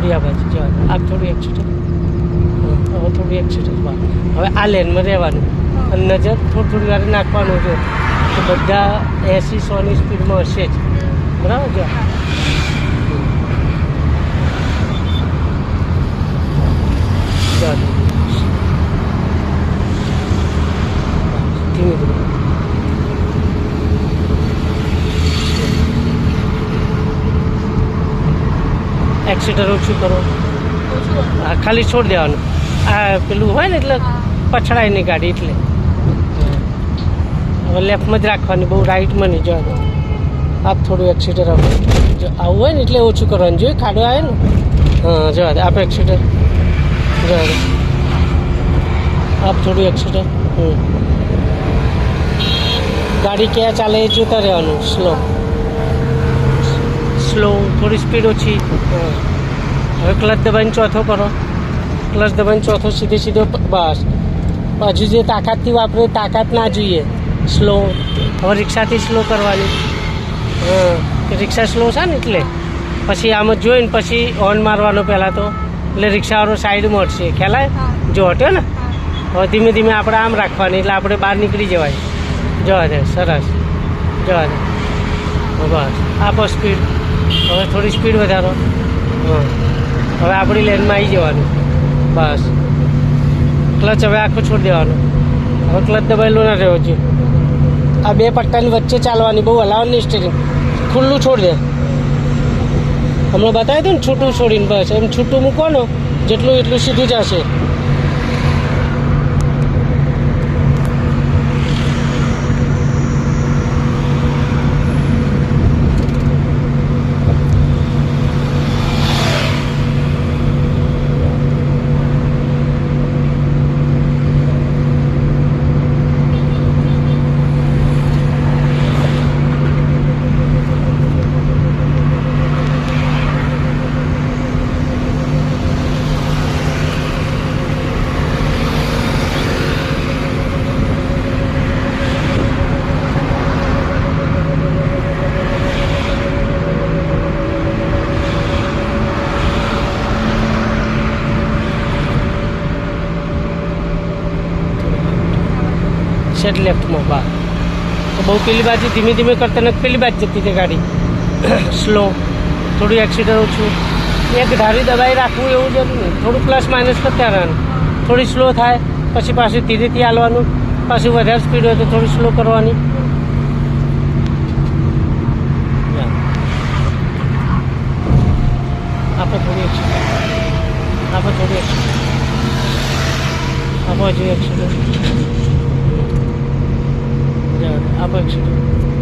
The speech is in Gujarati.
થોડી આ બાજુ જવા દે. આપ થોડી એક્સિડન્ટ. હવે થોડી એક્સિડન્ટ બહાર. હવે આ લેનમાં રહેવાનું અને નજર થોડી વાર નાખવાનું છે તો બધા 80-100ની સ્પીડમાં હશે જ. બરાબર જો ધીમે ધીમે એક્સિટર ઓછું કરો. હા ખાલી છોડ દેવાનું. આ પેલું હોય ને એટલે પછડાય નહીં ગાડી એટલે. હવે લેફ્ટમાં જ રાખવાની, બહુ રાઈટમાં નહીં જવા દો. આપ થોડું એક્સિટર આપો. જો આવું હોય ને એટલે ઓછું કરવાનું. જોઈએ ખાડો આવે ને હા જવા દે. આપ એક્સિટર જવા દે. આપ થોડું એક્સિટર. ગાડી ક્યાં ચાલે એ જોતા રહેવાનું. સ્લો સ્લો, થોડી સ્પીડ ઓછી. હવે ક્લચ દબાઈને ચોથો કરો. ક્લચ દબાઈને ચોથો સીધે સીધો બસ. હજુ જે તાકાતથી વાપરે તાકાત ના જોઈએ. સ્લો. હવે રિક્ષાથી સ્લો કરવાની. કે રિક્ષા સ્લો છે ને એટલે પછી આમ જ જોઈને પછી હોર્ન મારવાનો પહેલાં તો, એટલે રિક્ષાવાળો સાઈડમાં હટશે. ખ્યાલ આવે? જો હટ્યો ને હવે ધીમે ધીમે આપણે આમ રાખવાની એટલે આપણે બહાર નીકળી જવાય. જવા દે. સરસ. જવા દે. બસ આપો સ્પીડ. હવે થોડી સ્પીડ વધારો. હવે આપણી લેનમાં આવી જવાનું. બસ ક્લચ હવે આખું છોડી દેવાનું. હવે ક્લચ દબાયેલું ના રહેવું જોઈએ. આ બે પટ્ટાની વચ્ચે ચાલવાની, બહુ હલાવવાની સ્ટીરિંગ. ખુલ્લું છોડ દે. હમણાં બતાવી દઉં ને છૂટું છોડીને બસ એમ છૂટું મૂકવાનું જેટલું એટલું સીધું જશે. સેટ લેફ્ટમાં બહાર. તો બહુ પેલી બાજુ ધીમે ધીમે કરતા નથી, પેલી બાજુ જતી હતી ગાડી. સ્લો. થોડું એક્સિડન્ટ ઓછું. એક ધારી દબાઈ રાખવું એવું જરૂર નહીં. થોડું પ્લસ માઇનસ કરતા રહેવાનું. થોડી સ્લો થાય પછી પાછું ધીરેથી હાલવાનું. પાછું વધારે સ્પીડ હોય તો થોડી સ્લો કરવાની. આપણે થોડી એક્સિડન્ટ. આપણે થોડી એક્સિડન્ટ. આપણે હજુ એક્સિડન્ટ. આપો એક્સિડન્ટ.